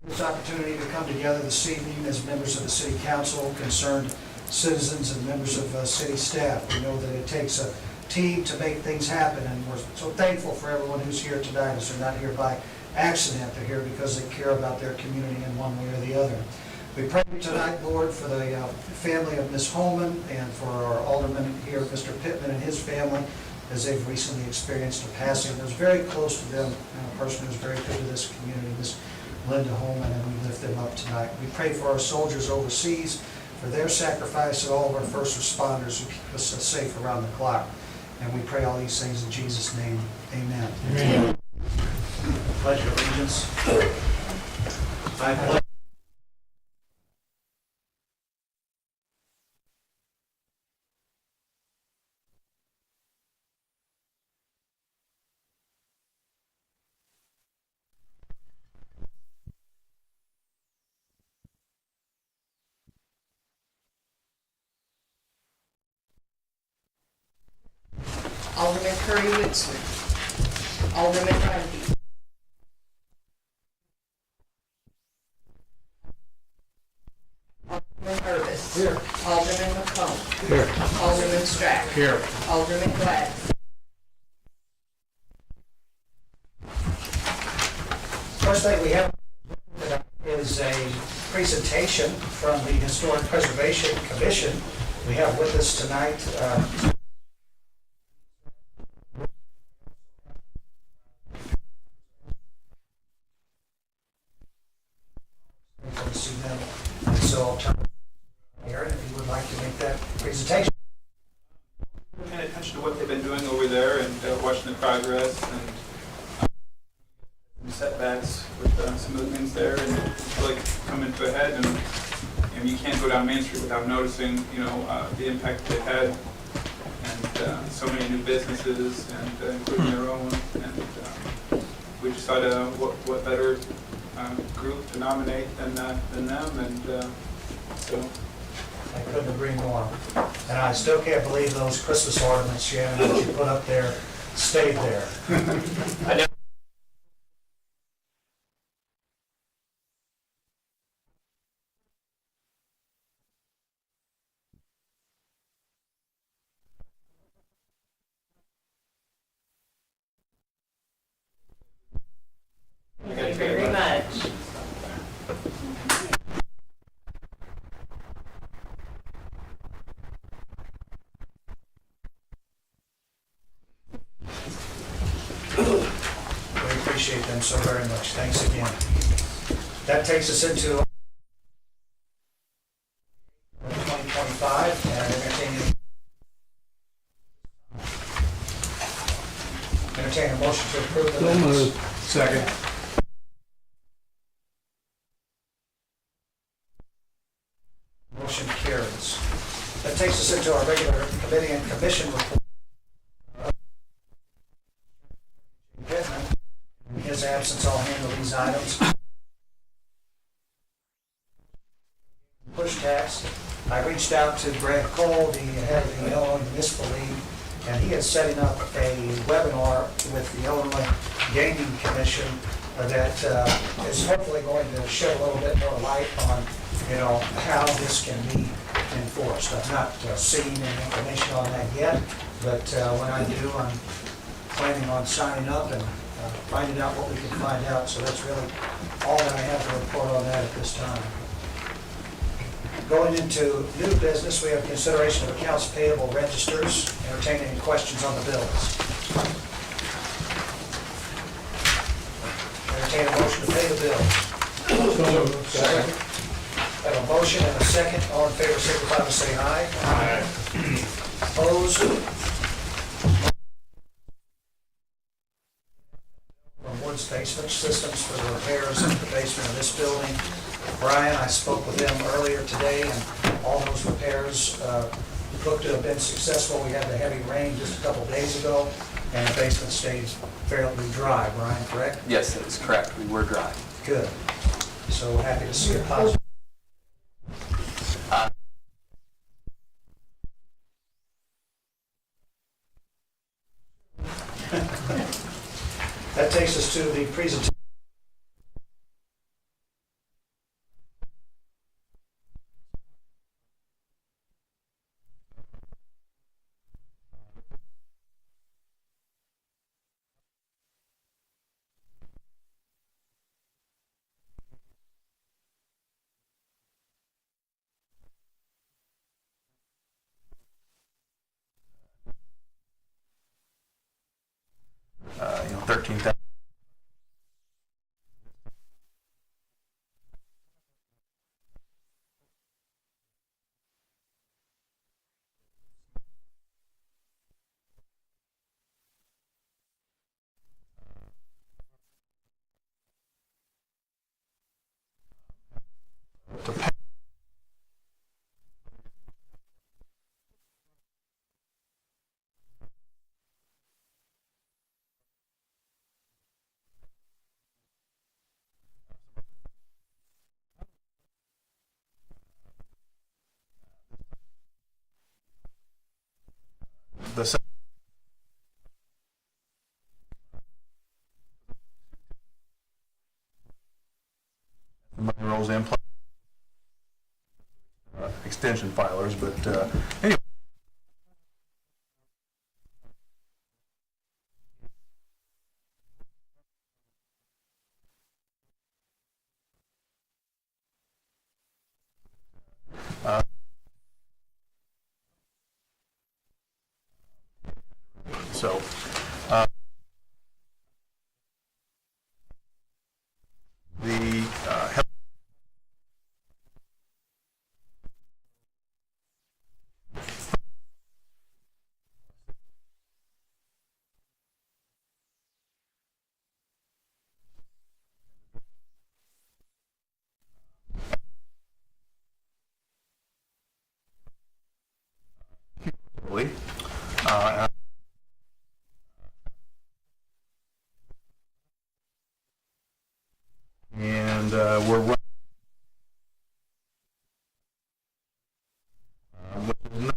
This opportunity to come together this evening as members of the City Council, concerned citizens, and members of city staff. We know that it takes a team to make things happen, and we're so thankful for everyone who's here tonight, as they're not here by accident. They're here because they care about their community in one way or the other. We pray tonight, Lord, for the family of Ms. Holman and for our alderman here, Mr. Pittman, and his family, as they've recently experienced a passing that was very close to them, and a person who was very good to this community, Ms. Linda Holman, and we lift them up tonight. We pray for our soldiers overseas, for their sacrifice, and all of our first responders who keep us safe around the clock. And we pray all these things in Jesus' name. Amen. Amen. Pledge of allegiance. I pledge. Alderman Curry Whitson. Alderman Runge. Alderman Urban. Here. Alderman McComb. Here. Alderman Strack. Here. Alderman Gladys. First thing we have is a presentation from the Historic Preservation Commission. We have with us tonight to see them. And so I'll turn to Aaron if you would like to make that presentation. We're paying attention to what they've been doing over there and watching the progress and setbacks with some of the things there, and it's really coming to a head. And you can't go down Main Street without noticing, the impact they've had, and so many new businesses, and including their own. And we just thought, what better group to nominate than them, and so. I couldn't agree more. And I still can't believe those Christmas ornaments, Shannon, that you put up there stayed there. I know. Thank you very much. We appreciate them so very much. Thanks again. That takes us into 2025 and entertain a motion to approve the So minutes. moved. Second. Motion carries. That takes us into our regular committee and commission report. In his absence, I'll handle these items. Push tax. I reached out to Brad Cole, the head of the Illinois Municipal League, and he is setting up a webinar with the Illinois Gaming Commission that is hopefully going to shed a little bit more light on, how this can be enforced. I've not seen any information on that yet, but when I do, I'm planning on signing up and finding out what we can find out. So that's really all that I have to report on that. that at this time. Going into new business, we have consideration of accounts payable registers. Entertain any questions on the bills. Entertain a motion to pay the bills. Second. I have a motion and a second. All in favor, signify by saying aye. Aye. Opposed? From Woods Basement Systems for the repairs in the basement of this building. Brian, I spoke with them earlier today, and all those repairs look to have been successful. We had the heavy rain just a couple days ago, and the basement stayed fairly dry. Brian, correct? Yes, that is correct. We were dry. Good. So happy to see a positive. That takes us to the presentation. You know, 13,000. The money rolls in, extension filers, but anyway. So, the uh, and we're running. Which is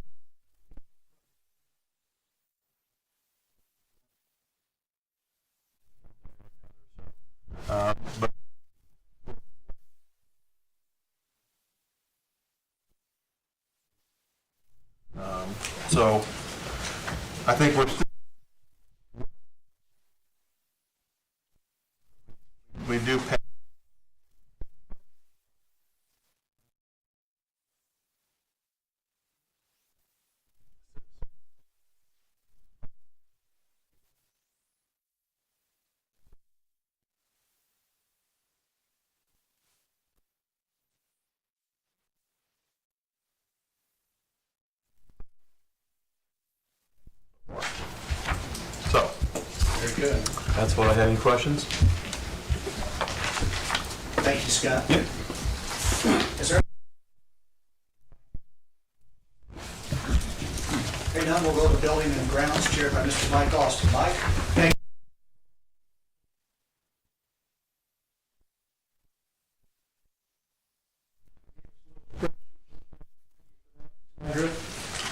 not, but so I think we do pay. So, Very good. that's what I had. Any questions? Thank you, Scott. Yeah. Is there? Okay, now we'll go to Building and Grounds, chaired by Mr. Mike Austin. Mike? Thank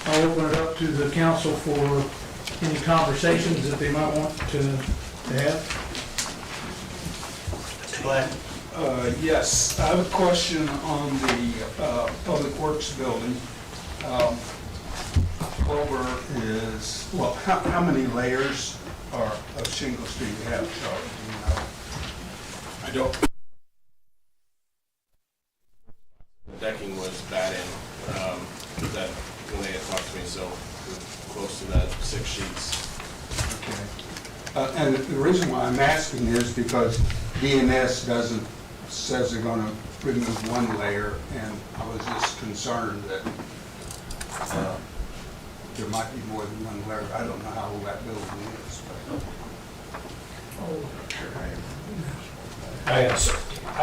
I'll open it up to the council for any conversations that they might want to have. Mr. Glenn. Yes, I have a question on the Public Works building. Culver is, well, how many layers of shingles do you have, Charlie? Do you know? I don't. the decking was bad in, that, when they had talked to me, so we're close to that 6 sheets. Okay. And the reason why I'm asking is because DNS says they're gonna remove one layer, and I was just concerned that there might be more than one layer. I don't know how old that building is, but. I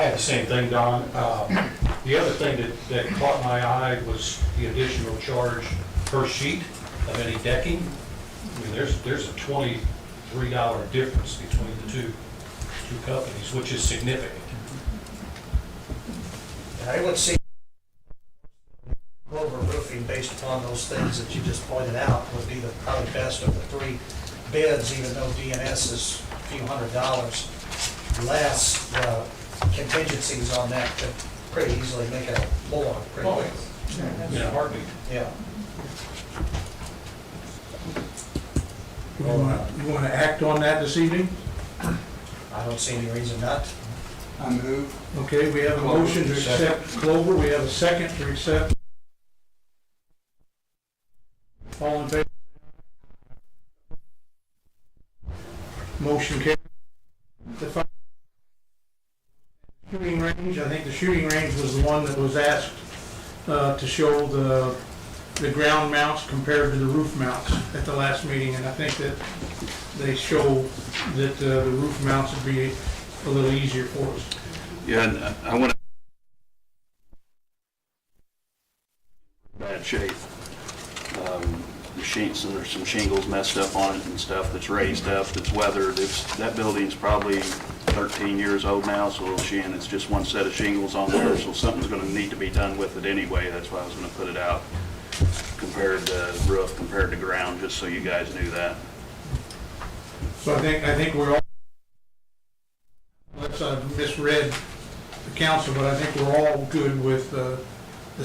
had the same thing, Don. The other thing that caught my eye was the additional charge per sheet of any decking. I mean, there's a $23 difference between the two companies, which is significant. And I would see Clover Roofing, based upon those things that you just pointed out, would be the probably best of the three bids, even though DNS is a few $100 less. The contingencies on that could pretty easily make it more pretty quick. In a heartbeat. Yeah. You want to act on that this evening? I don't see any reason not to. I move. Okay, we have a motion to accept Clover, we have a second to accept. All in favor? Motion carried. The shooting range, I think the shooting range was the one that was asked to show the ground mounts compared to the roof mounts at the last meeting, and I think that they show that the roof mounts would be a little easier for us. Yeah, and I want to bad shape. The sheets, and there's some shingles messed up on it and stuff that's raised up, that's weathered. That building's probably 13 years old now, so it's just one set of shingles on there, so something's going to need to be done with it anyway. That's why I was going to put it out compared to roof, compared to ground, just so you guys knew that. So I think we're all, unless I've misread the council, but I think we're all good with the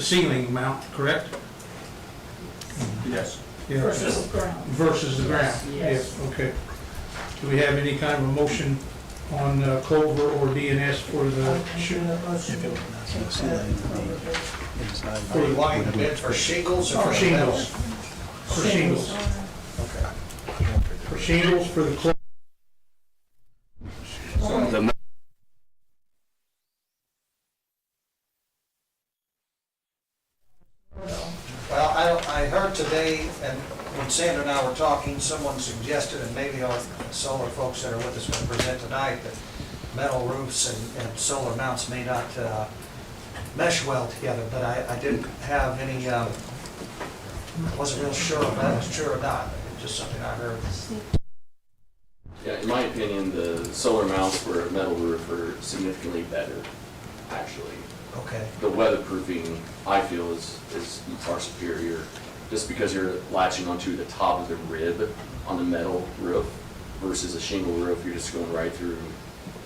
ceiling mount, correct? Yes. Yeah. Versus the ground. Versus the ground? Yes. Okay. Do we have any kind of a motion on Clover or DNS for the, Are you wanting the bid for shingles or for for the metal? shingles? For shingles. Okay. For shingles for the Clover. The Well, I heard today, and when Sandra and I were talking, someone suggested, and maybe our solar folks that are with us will present tonight, that metal roofs and solar mounts may not mesh well together, but I didn't have any, I wasn't real sure if that was true or not. It's just something I heard. Yeah, in my opinion, the solar mounts for a metal roof are significantly better, actually. Okay. The weatherproofing, I feel, is far superior, just because you're latching onto the top of the rib on the metal roof versus a shingle roof. You're just going right through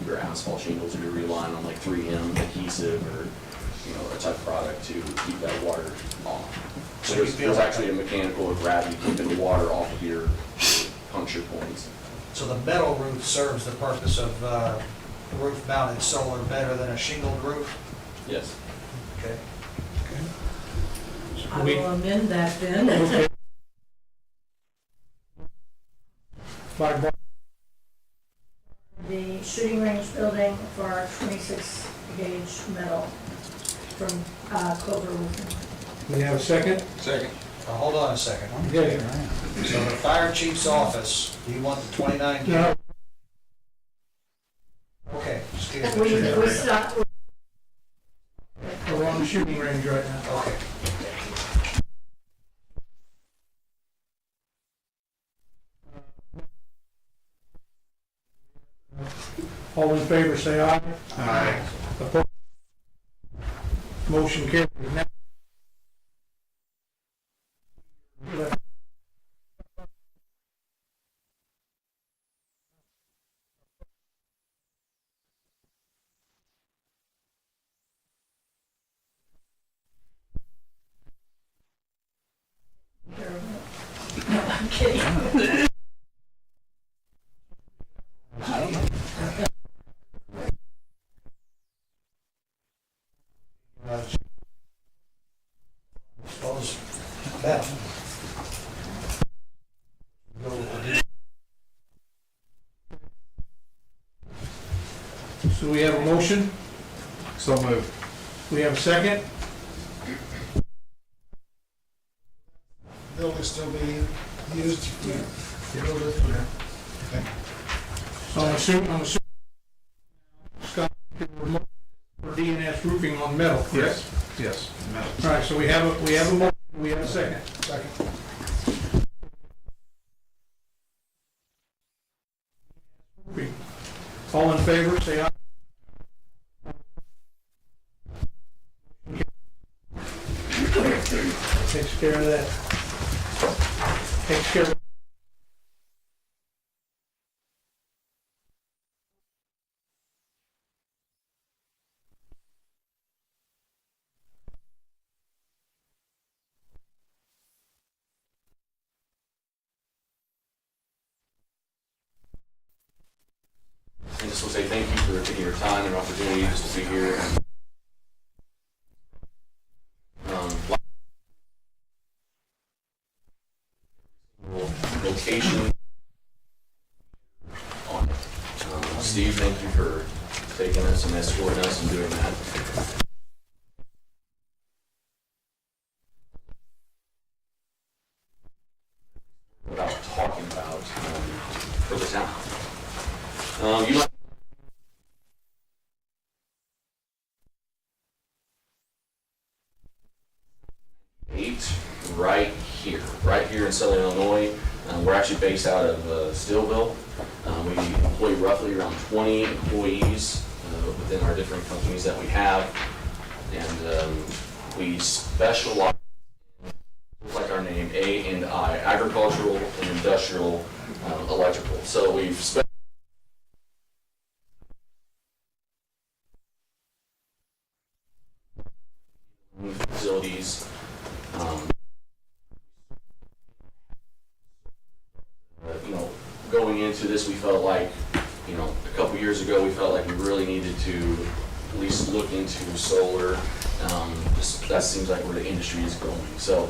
your asphalt shingles, or you're relying on like 3M adhesive or a type of product to keep that water off. So So you feel there's like actually a mechanical or gravity keeping the water off of your puncture points. So the metal roof serves the purpose of roof-mounted solar better than a shingled roof? Yes. Okay. I will amend that then. Okay. By The shooting range building for our 26 gauge metal from Clover Roofing. we have a second? Second. Now, hold on a second. Okay. So the fire chief's office, do you want the 29 No. gauge? Okay, excuse me. We stopped. We're on the shooting range right now. Okay. All in favor, say aye. Aye. Opposed? Motion carried. Now- I'm kidding. Metal. So we have a motion, So moved. we have a second. Building still being used? So I'm assuming, Scott, for DNS roofing on metal, correct? Yes. All right, so we have a motion, we have a second. Second. All in favor, say aye. Takes care of that. Takes care of. And just want to say thank you for taking your time and opportunity just to be here. Location on it. Steve, thank you for taking us and escorting us and doing that. Without talking about for the town. You might right here in Southern Illinois. We're actually based out of Stillville. We employ roughly around 20 employees within our different companies that we have, and we specialize, like our name, A&I, agricultural and industrial electrical. So we've facilities. Going into this, we felt like, a couple years ago, we felt like we really needed to at least look into solar. That seems like where the industry is going. So,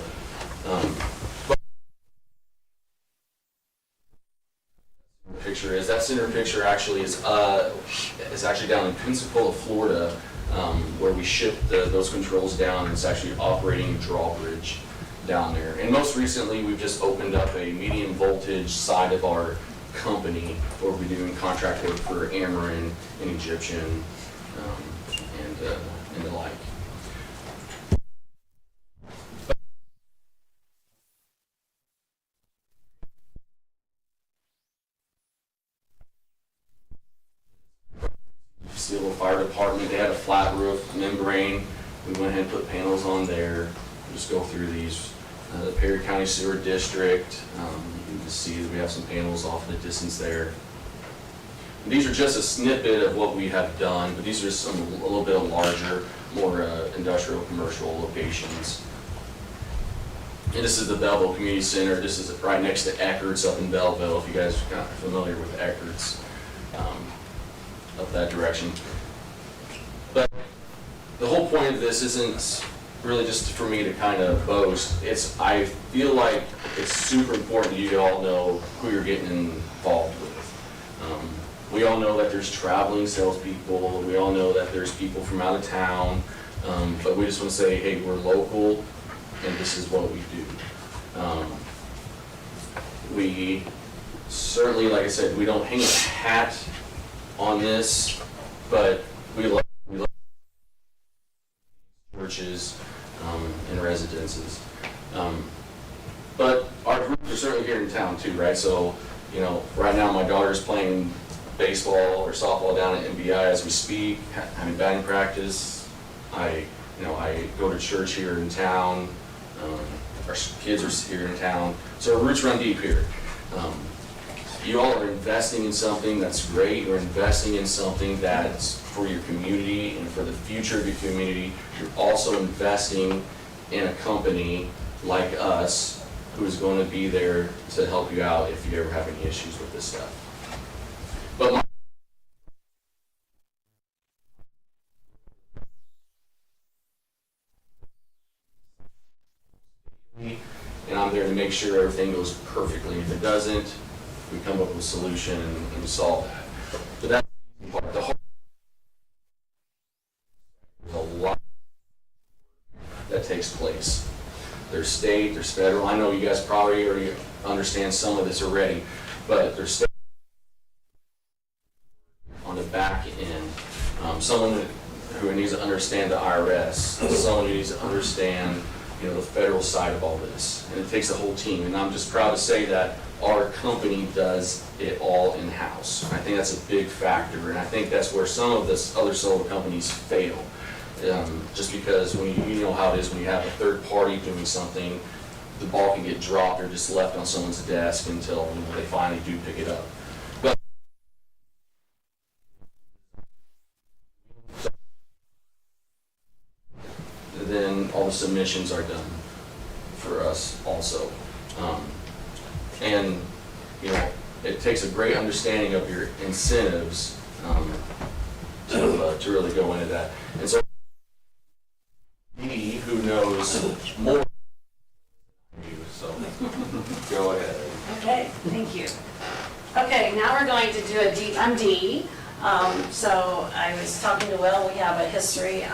that center picture actually is actually down in Pensacola, Florida, where we ship those controls down. It's actually operating drawbridge down there. And most recently, we've just opened up a medium voltage side of our company where we're doing contract work for Ameren and Egyptian and the like. Steel Fire Department, they had a flat roof membrane. We went ahead and put panels on there. Just go through these. The Perry County Sewer District, you can see that we have some panels off in the distance there. And these are just a snippet of what we have done, but these are a little bit larger, more industrial, commercial locations. And this is the Belleville Community Center. This is right next to Eckert's up in Belleville, if you guys are kind of familiar with Eckert's, up that direction. But the whole point of this isn't really just for me to kind of boast. I feel like it's super important that you all know who you're getting involved with. We all know that there's traveling salespeople. We all know that there's people from out of town. But we just want to say, hey, we're local, and this is what we do. We certainly, like I said, we don't hang a hat on this, but we love churches and residences. But our groups are certainly here in town too, right? So, right now my daughter's playing baseball or softball down at MBI as we speak, having batting practice. I go to church here in town. Our kids are here in town. So our roots run deep here. You all are investing in something that's great. You're investing in something that's for your community and for the future of your community. You're also investing in a company like us who is going to be there to help you out if you ever have any issues with this stuff. But make sure everything goes perfectly. If it doesn't, we come up with a solution and solve that. But that's the part. The hard there's a lot that takes place. There's state, there's federal. I know you guys probably already understand some of this already, but there's state on the back end. Someone who needs to understand the IRS, someone who needs to understand, the federal side of all this. And it takes a whole team. And I'm just proud to say that our company does it all in-house. I think that's a big factor, and I think that's where some of this other solar companies fail. Just because when you know how it is when you have a third party doing something, the ball can get dropped or just left on someone's desk until they finally do pick it up. But then all the submissions are done for us also. And it takes a great understanding of your incentives to really go into that. And so he who knows more than you, so go ahead. Okay, thank you. Okay, now we're going to do a D. I'm D. So I was talking to Will. We have a history.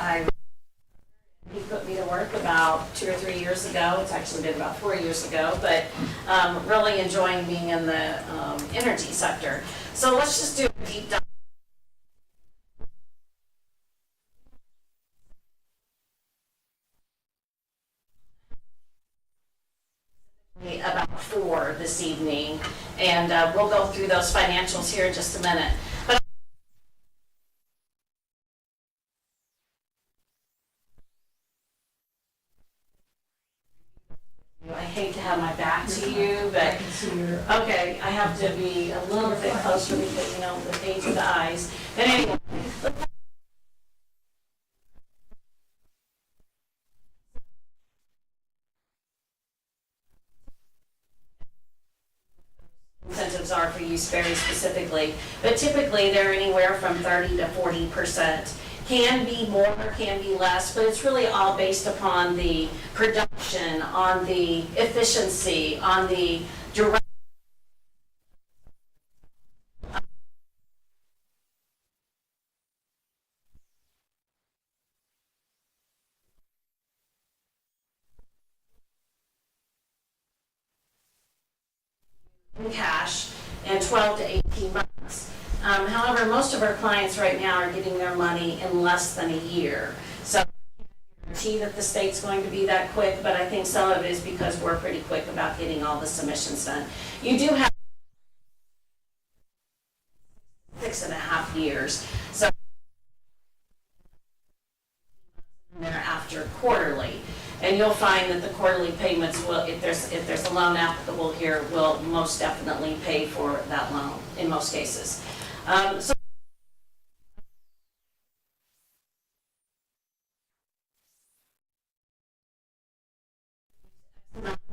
He put me to work about 2 or 3 years ago. It's actually been about 4 years ago, but really enjoying being in the energy sector. So let's just do a deep dive. About 4 this evening, and we'll go through those financials here in just a minute. But I hate to have my back to you, but okay, I have to be a little bit closer because the age of the eyes. But anyway. Incentives are for use very specifically, but typically they're anywhere from 30 to 40%. Can be more, can be less, but it's really all based upon the production, on the efficiency, on the direct. In cash and 12 to 18 months. However, most of our clients right now are getting their money in less than a year. So I can't guarantee that the state's going to be that quick, but I think some of it is because we're pretty quick about getting all the submissions done. You do have 6.5 years. So thereafter quarterly. And you'll find that the quarterly payments will, if there's a loan applicable here, will most definitely pay for that loan in most cases. So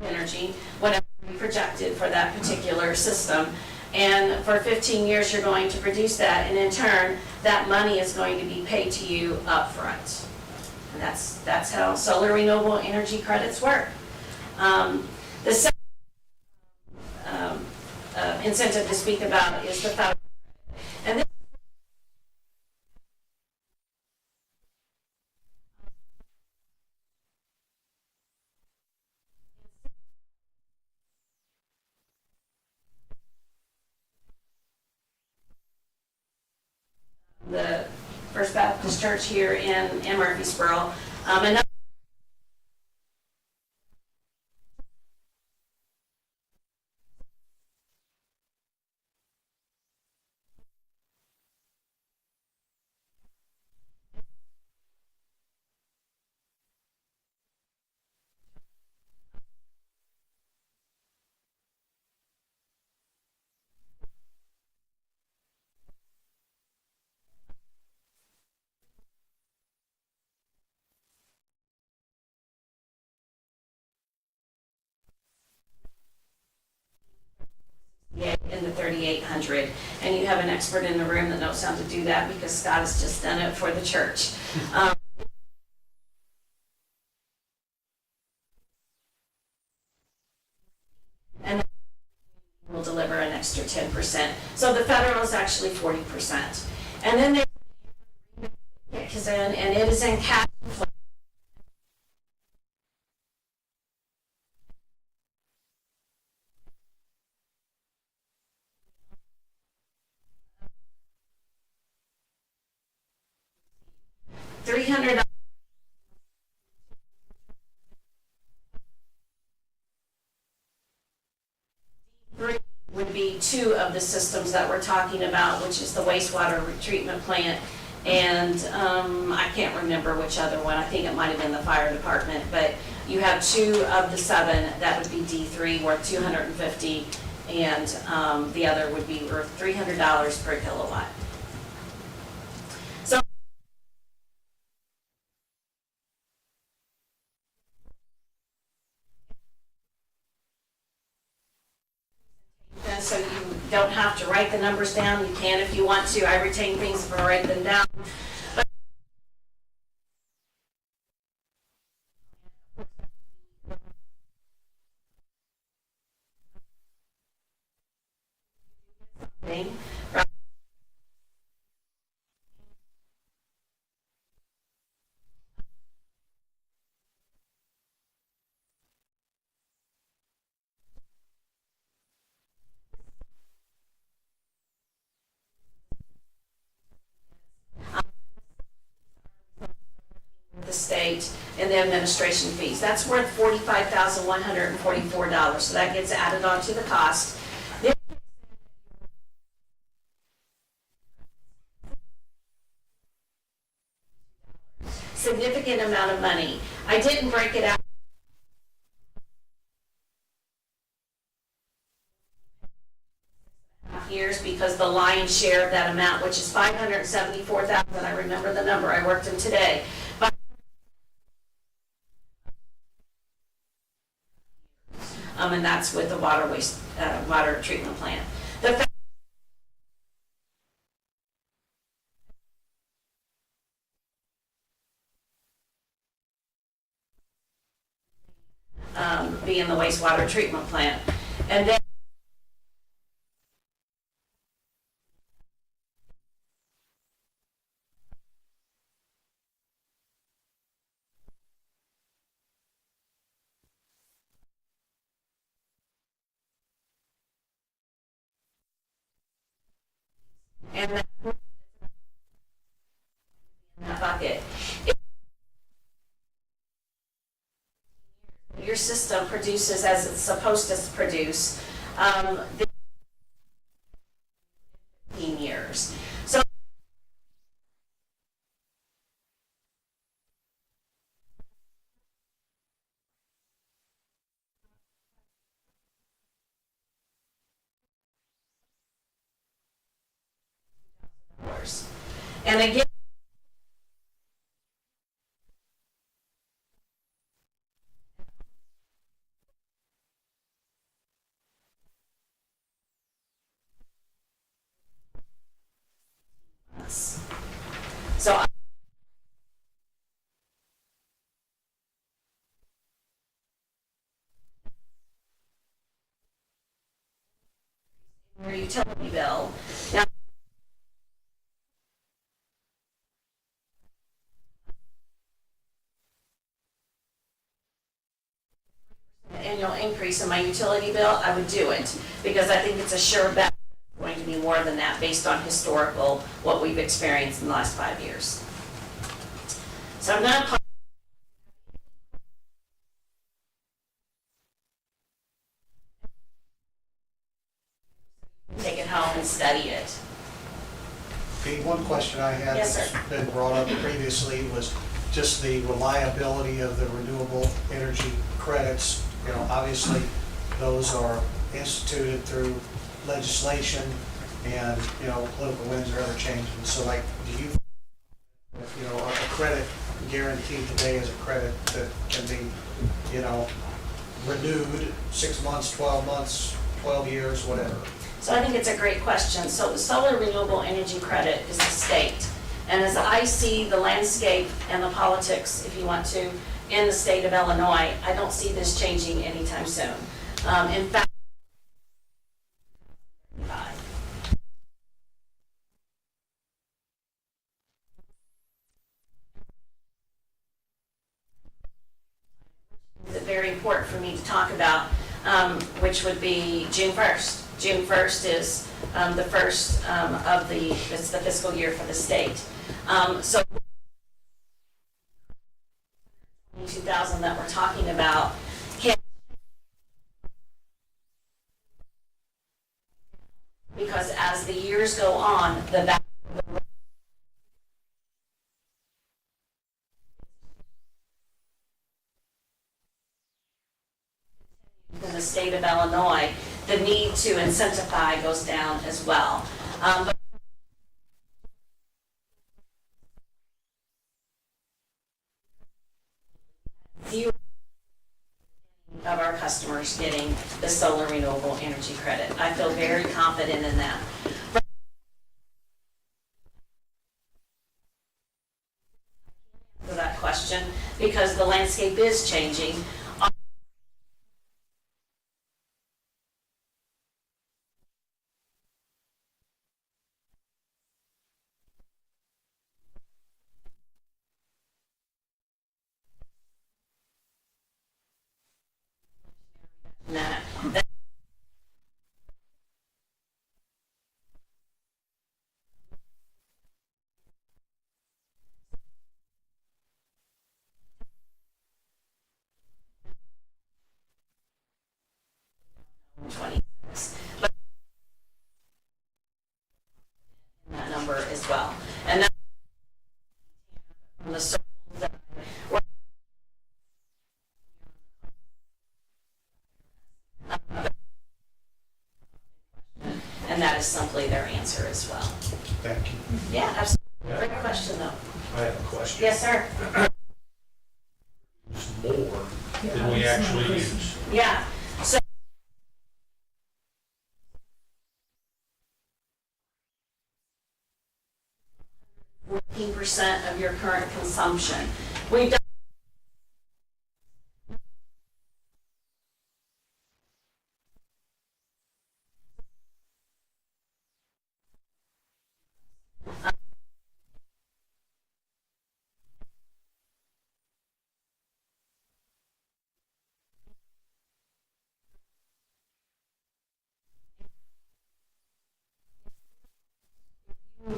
energy, whatever we projected for that particular system. And for 15 years, you're going to produce that, and in turn, that money is going to be paid to you upfront. And that's how solar renewable energy credits work. The second incentive to speak about is the federal. And this the First Baptist Church here in Murphysboro. And in the 3,800, and you have an expert in the room that knows how to do that because Scott has just done it for the church. 10%. So the federal is actually 40%. And then it kicks in, and it is in cash flow. $300 would be two of the systems that we're talking about, which is the wastewater treatment plant, and I can't remember which other one. I think it might have been the fire department, but you have two of the seven that would be D3 worth $250, and the other would be worth $300 per kilowatt. So so you don't have to write the numbers down. You can if you want to. I retain things if I write them down. But right. The state and the administration fees. That's worth $45,144. So that gets added on to the cost. Then significant amount of money. I didn't break it out. Years because the lion's share of that amount, which is $574,000. I remember the number. I worked them today. But and that's with the water treatment plant. The being the wastewater treatment plant, and then that bucket. Your system produces as it's supposed to produce. 15 years. So and again, so your utility bill. Now, annual increase in my utility bill, I would do it because I think it's a sure bet it's going to be more than that based on historical, what we've experienced in the last 5 years. So I'm going to take it home and study it. Pete, one question I had Yes, that's sir. been brought up previously was just the reliability of the renewable energy credits. You know, obviously, those are instituted through legislation and, you know, political winds are ever changing. So like, do you, you know, a credit guaranteed today is a credit that can be, you know, renewed 6 months, 12 months, 12 years, whatever? So I think it's a great question. So the solar renewable energy credit is the state. And as I see the landscape and the politics, if you want to, in the state of Illinois, I don't see this changing anytime soon. In fact, important for me to talk about, which would be June 1st. June 1st is the first of it's the fiscal year for the state. So 22,000 that we're talking about can, because as the years go on, the value in the state of Illinois, the need to incentivize goes down as well. But fewer of our customers getting the solar renewable energy credit. I feel very confident in that. For that question, because the landscape is changing. That but that number as well, and that from the circles that and that is simply their answer as well. Thank you. Yeah, absolutely. Great question, though. I have a question. Yes, sir. It's more than we actually use. Yeah. So 14% of your current consumption. We've done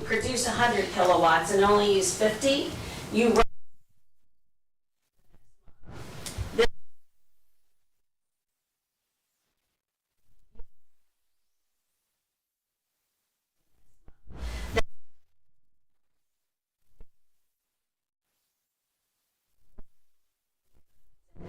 produce 100 kilowatts and only use 50, you run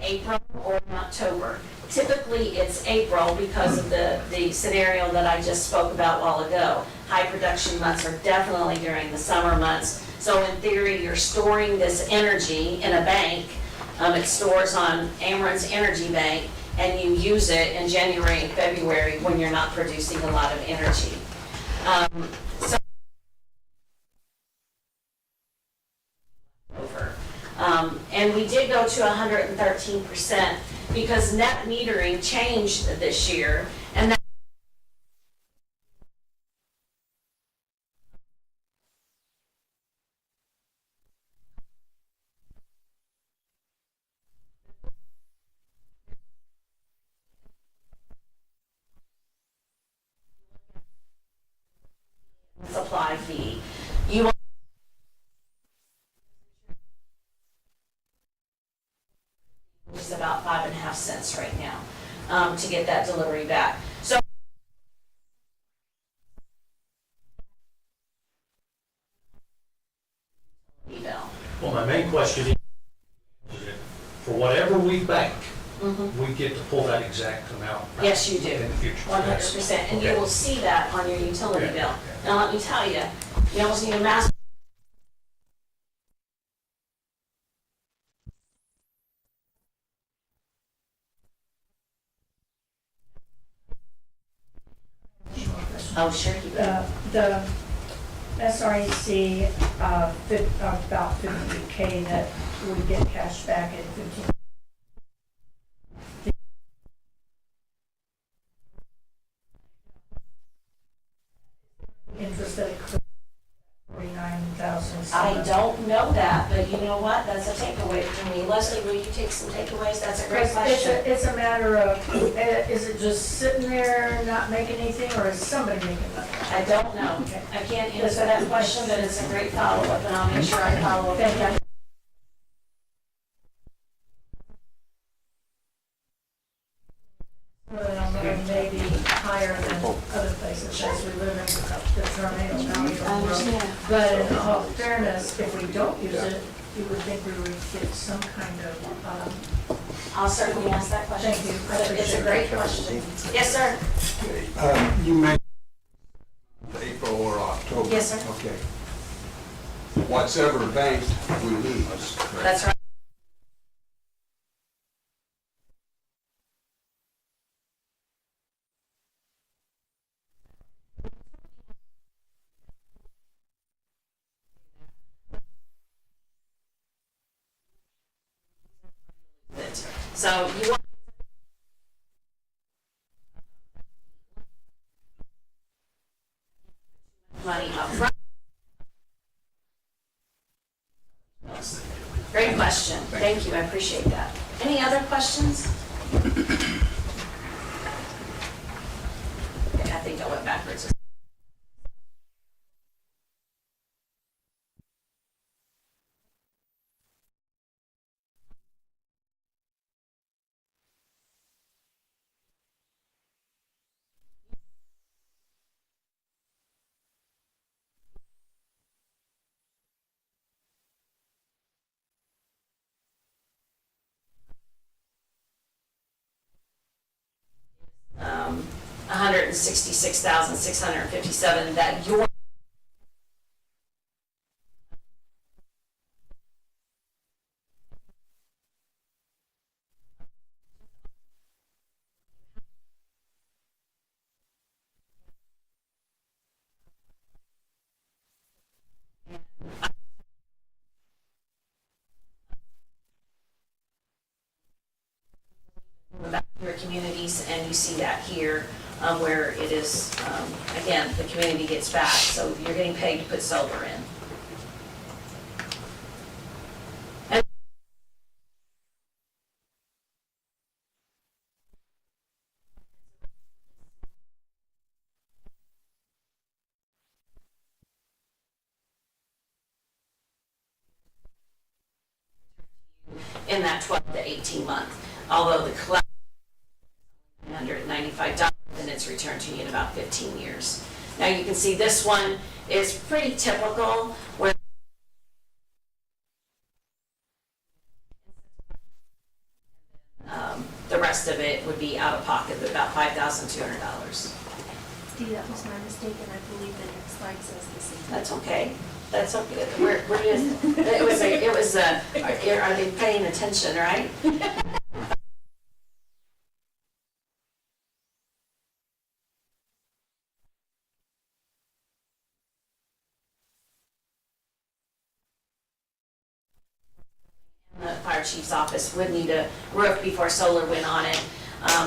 April or in October. Typically, it's April because of the scenario that I just spoke about a while ago. High production months are definitely during the summer months. So in theory, you're storing this energy in a bank. It stores on Ameren's Energy Bank, and you use it in January and February when you're not producing a lot of energy. So and we did go to 113% because net metering changed this year, and that supply fee. You want which is about 5.5 cents right now to get that delivery back. So Well, my main question is, for whatever we bank, mm-hmm. we get to pull that exact amount back. Yes, you do. In the future. 100%, and you Okay. will see that on your utility Yeah. bill. Now, let me tell you, you almost need a master. Oh, sure you will. The SREC, about 50K that we get cash back in 15. Interest that accrued 49,000. I don't know that, but you know what? That's a takeaway for me Leslie, will you take some takeaways? That's a great question. It's a matter of, is it just sitting there not making anything, or is somebody making money? I don't know. I can't answer that question, but it's a great follow-up, and I'll make sure I follow up. Thank you. Well, maybe higher than other places as we live in the tornado I now. understand. But in all fairness, if we don't use it, you would think we would get some kind of, I'll certainly ask that question. Thank you. I It's a great question. Yes, sir. You mentioned April or October. Yes, sir. Okay. What's ever banked, we lose. That's right. So you want money up front. Great question. Thank you. I appreciate that. Any other questions? Okay, I think I went backwards. um, 166,657 that your your communities, and you see that here where it is, again, the community gets back, so you're getting paid to put solar in. And in that 12 to 18 month, although the collection $195, and it's returned to you in about 15 years. Now you can see this one is pretty typical, where the rest of it would be out of pocket of about $5,200. Dee, that was my mistake, and I believe the next slide says the same. That's okay. That's okay. Where is it? It was are they paying attention, right? The fire chief's office would need a roof before solar went on it.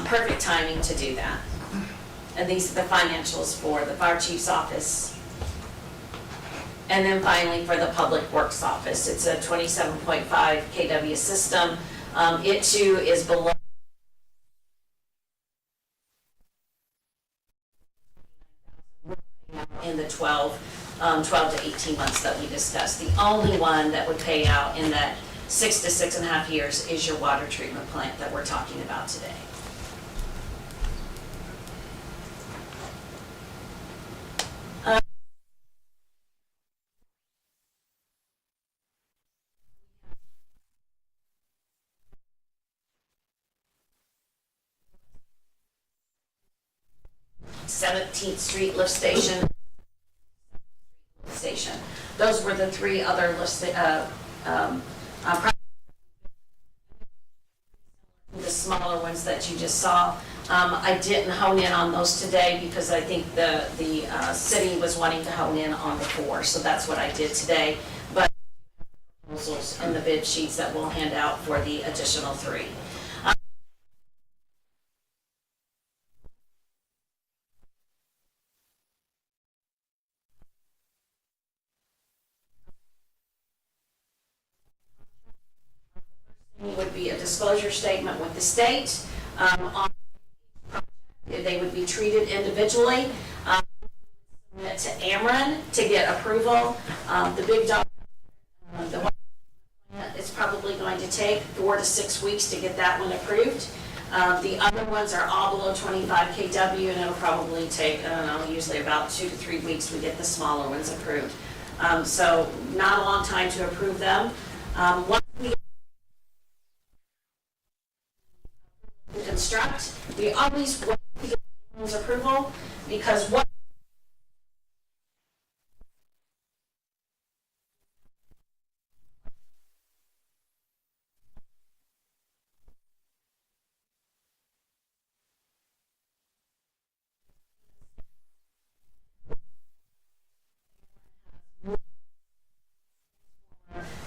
Perfect timing to do that. And these are the financials for the fire chief's office. And then finally for the public works office, it's a 27.5 kW system. It too is below in the 12 to 18 months that we discussed. The only one that would pay out in that 6 to 6.5 years is your water treatment plant that we're talking about today. Seventeenth Street lift station. Those were the three other the smaller ones that you just saw. I didn't hone in on those today because I think the city was wanting to hone in on the 4, so that's what I did today. But proposals and the bid sheets that we'll hand out for the additional 3. would be a disclosure statement with the state. They would be treated individually. Submit to Ameren to get approval. The big dog, the one, it's probably going to take 4 to 6 weeks to get that one approved. The other ones are all below 25 kW, and it'll probably take, I don't know, usually about 2 to 3 weeks we get the smaller ones approved. So not a long time to approve them. Once we construct, we always wait to get Ameren's approval, because what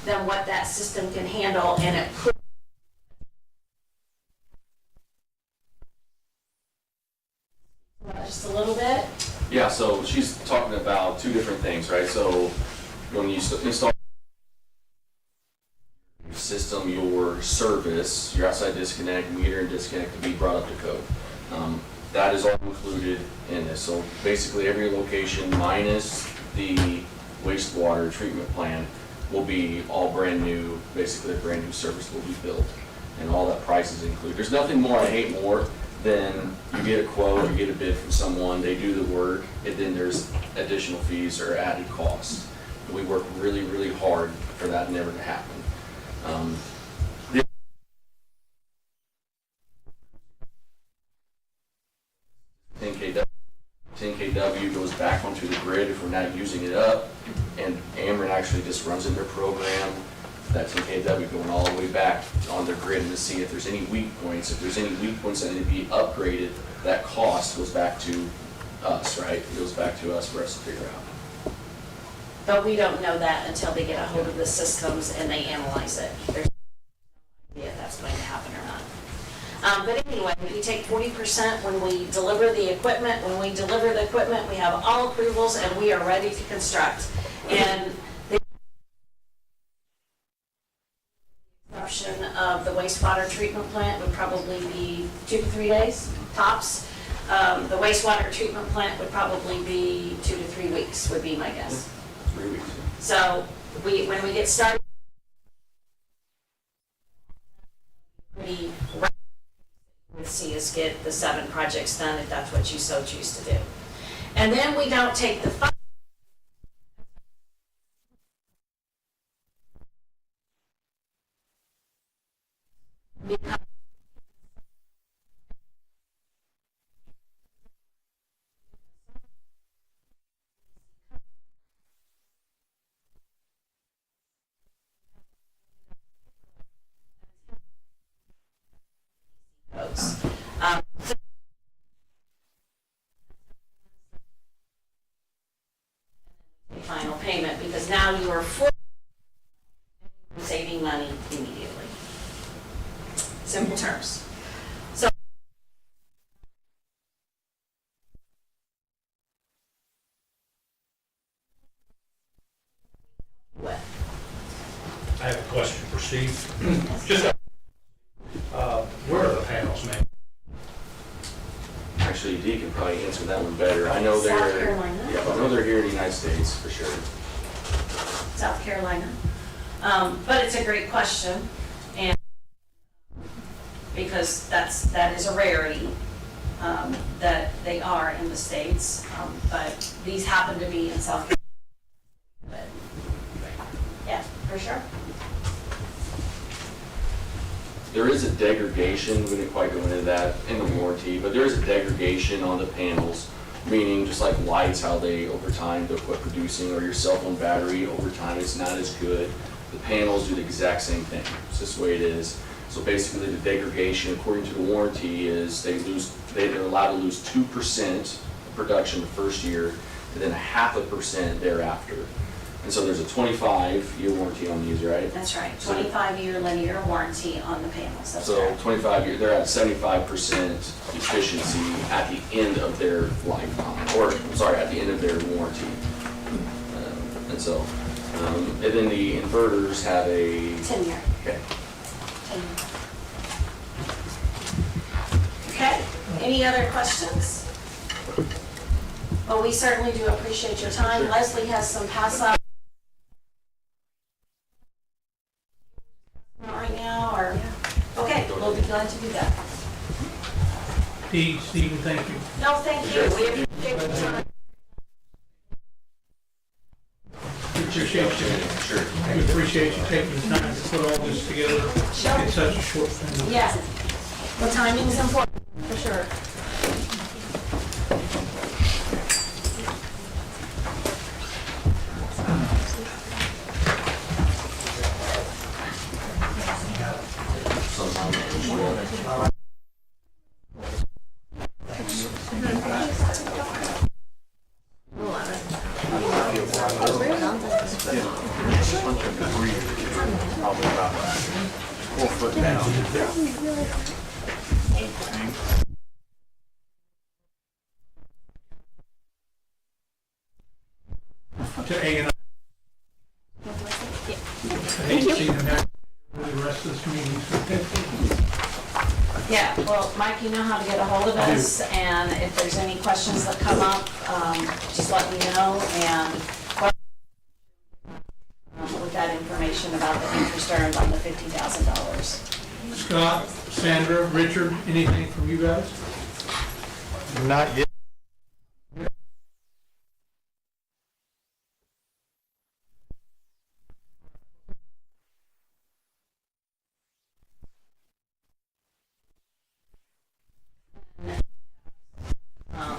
than what that system can handle, and it could. Just a little bit. Yeah, so she's talking about two different things, right? So when you install your system, your service, your outside disconnect, meter and disconnect to be brought up to code. That is all included in this. So basically every location minus the wastewater treatment plant will be all brand new, basically a brand new service will be built, and all that price is included. There's nothing more I hate more than you get a quote, you get a bid from someone, they do the work, and then there's additional fees or added costs. We work really, really hard for that never to happen. 10 kW goes back onto the grid if we're not using it up, and Ameren actually just runs in their program that 10 kW going all the way back on their grid, and to see if there's any weak points. If there's any weak points that need to be upgraded, that cost goes back to us, right? It goes back to us for us to figure out. But we don't know that until they get a hold of the systems and they analyze it. There's no idea if that's going to happen or not. But anyway, we take 40% when we deliver the equipment. When we deliver the equipment, we have all approvals and we are ready to construct. And the exception of the wastewater treatment plant would probably be 2 to 3 days, tops. The wastewater treatment plant would probably be 2 to 3 weeks, would be my guess. 3 weeks. So when we get started, pretty rapid, we'll see us get the 7 projects done if that's what you so choose to do. And then we don't take the 5. Final payment, because now you are saving money immediately. Simple terms. So what? I have a question for Steve. Just, where are the panels made? Actually, Dee can probably answer that one better. I know they're, South Carolina. yeah, I know they're here in the United States for sure. South Carolina. But it's a great question, and because that is a rarity, that they are in the States, but these happen to be in South Carolina. But, yeah, for sure. There is a degradation, we didn't quite go into that in the warranty, but there is a degradation on the panels, meaning just like lights, how they over time they'll quit producing, or your cell phone battery over time it's not as good. The panels do the exact same thing. It's just the way it is. So basically the degradation according to the warranty is they're allowed to lose 2% of production the first year, and then 0.5% thereafter. And so there's a 25-year warranty on these, right? That's right, 25-year linear warranty on the panels, that's So correct. 25 years, they're at 75% efficiency at the end of their lifetime, or, sorry, at the end of their warranty. And so, and then the inverters have a... 10-year. Okay. 10-year. Any other questions? Well, we certainly do appreciate your time. Leslie has some pass out right now, or, okay, we'll be glad to do that. Dee, Stephen, thank you. No, thank you. We appreciate your time. We appreciate you. We appreciate you taking the time to put all this together in such a short time. Yes. The timing is important, for sure. Probably about 4 foot down. To A&R. I hate to see them have the rest of this meeting. Yeah, well, Mike, you know how to get a hold of us, and if there's any questions that come up, just let me know, and with that information about the interest earned on the $50,000. Scott, Sandra, Richard, anything from you guys? Not yet.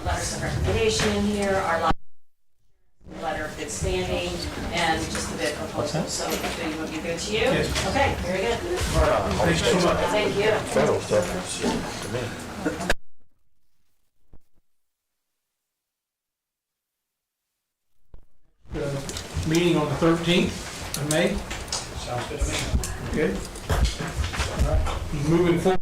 Letters of recommendation in here, our letter of good standing, and just the bid proposal. So they would be good to you? Yes. Okay, very good. Thanks so much. Thank you. Federal stuff to me. Meeting on the 13th of May. Sounds good to me. Good. All right. Moving forward.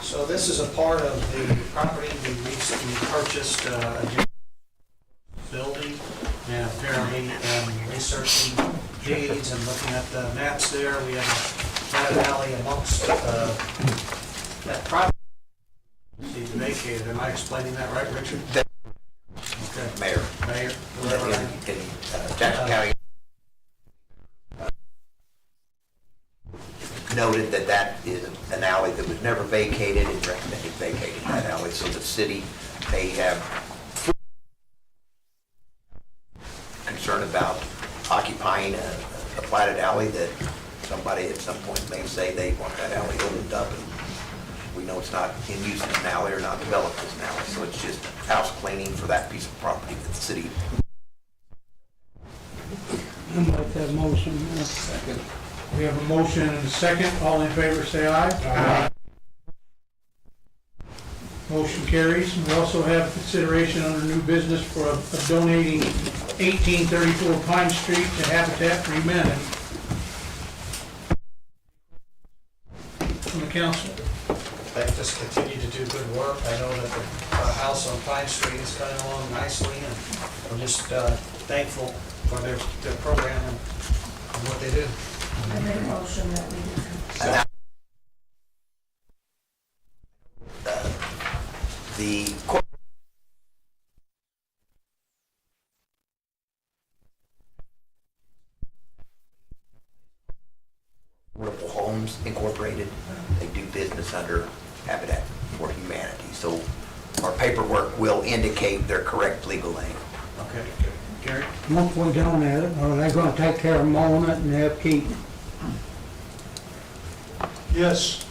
So this is a part of the property we recently purchased, a new building, and apparently researching deeds and looking at the maps there, we have a private alley amongst that property needs to be vacated. Am I explaining that right, Richard? Okay. Mayor, Mayor, whoever I- in Jackson County noted that that is an alley that was never vacated and recommended vacating that alley. So the city may have concern about occupying a platted alley that somebody at some point may say they want that alley opened up. And we know it's not in use as an alley or not developed as an alley. So it's just house cleaning for that piece of property that the city. I'll make that motion. Second. We have a motion and a second. All in favor, say aye. Aye. Motion carries. We also have consideration under new business for of donating 1834 Pine Street to Habitat for Humanity. From the council. They just continue to do good work. I know that the house on Pine Street is coming along nicely, and I'm just thankful for their program and what they do. I make a motion that we do. The Affordable Homes Incorporated, they do business under Habitat for Humanity. So our paperwork will indicate their correct legal name. Okay, Gary? Once we donate it, are they gonna take care of mowing it and upkeep? Yes.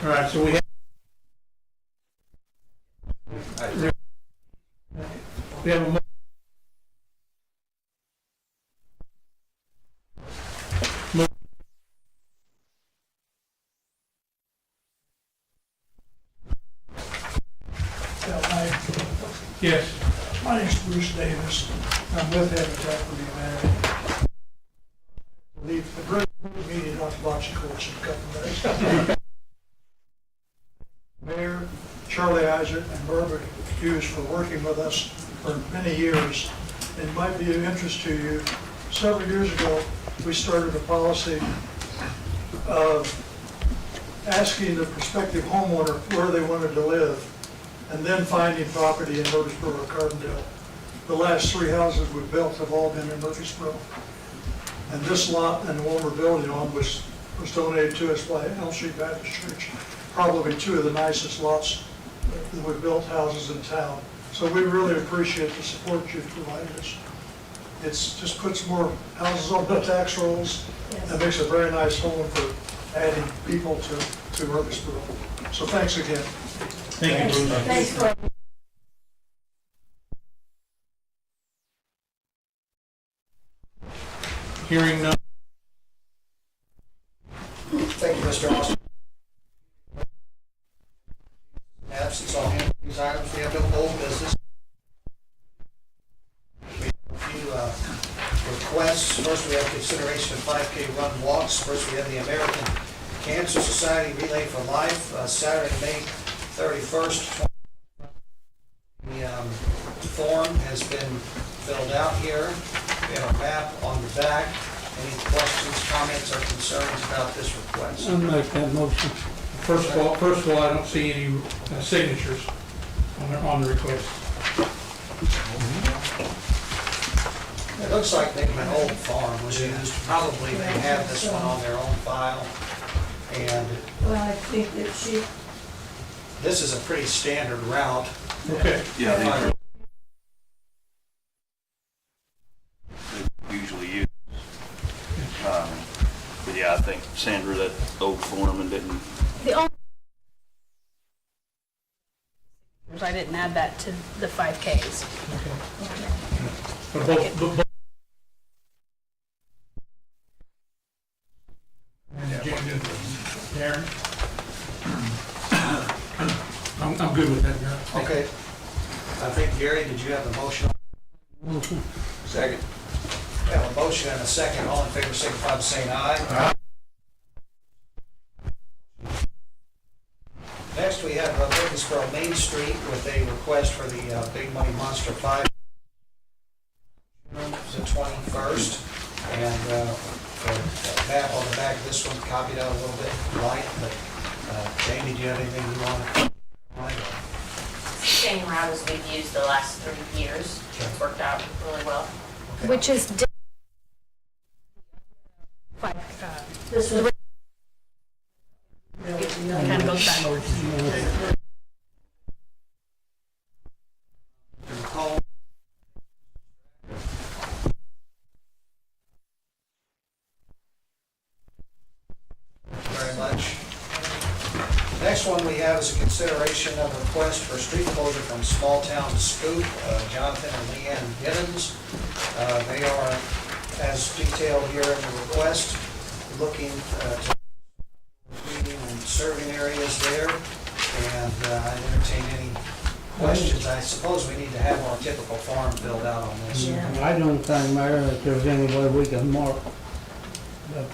All right, so we have a mo- Yes. My name's Bruce Davis. I'm with Habitat for Humanity. Leave the great meeting off Bocce Courts in a couple of days. Mayor Charlie Eisert and Barbara Hughes for working with us for many years. It might be of interest to you. Several years ago, we started a policy of asking the prospective homeowner where they wanted to live, and then finding property in Murphysboro or Carbondale. The last 3 houses we've built have all been in Murphysboro. And this lot and the one we're building on was donated to us by Elm Street Baptist Church. Probably 2 of the nicest lots that we've built houses in town. So we really appreciate the support you've provided us. It's just puts more houses on the tax rolls and makes a very nice home for adding people to Murphysboro. So thanks again. Thank you, Bruce. Thanks for. Hearing none. Thank you, Mr. Austin. Absence, I'll handle these items. We have no old business. We have a few requests. First, we have consideration of 5K run walks. First, we have the American Cancer Society Relay for Life, Saturday, May 31st. The form has been filled out here. We have a map on the back. Any questions, comments, or concerns about this request? I'll make that motion. First of all, I don't see any signatures on the request. It looks like maybe an old farm was used. Probably they have this one on their own file. And Well, I think that she, this is a pretty standard route. Okay. Yeah, they usually use. But yeah, I think Sandra, that old foreman didn't. The only, I didn't add that to the 5Ks. But both. Darren? I'm good with that, Darren. Okay. I think, Gary, did you have the motion? Motion. Second. We have a motion and a second. All in favor, signify by saying aye. Next, we have Murphysboro Main Street with a request for the Big Money Monster 5. It's the 21st. And the map on the back of this one copied out a little bit light, but Jamie, do you have anything you want to? Same route as we've used the last 3 years. It's worked out really well. Which is this was. kind of goes backwards. Very much. Next one we have is a consideration of request for street closure from Small Town to Scoop, Jonathan and Leanne Giddens. They are, as detailed here in the request, looking to feeding and serving areas there, and I entertain any questions. I suppose we need to have our typical farm filled out on this. I don't think, Mayor, that there's any way we can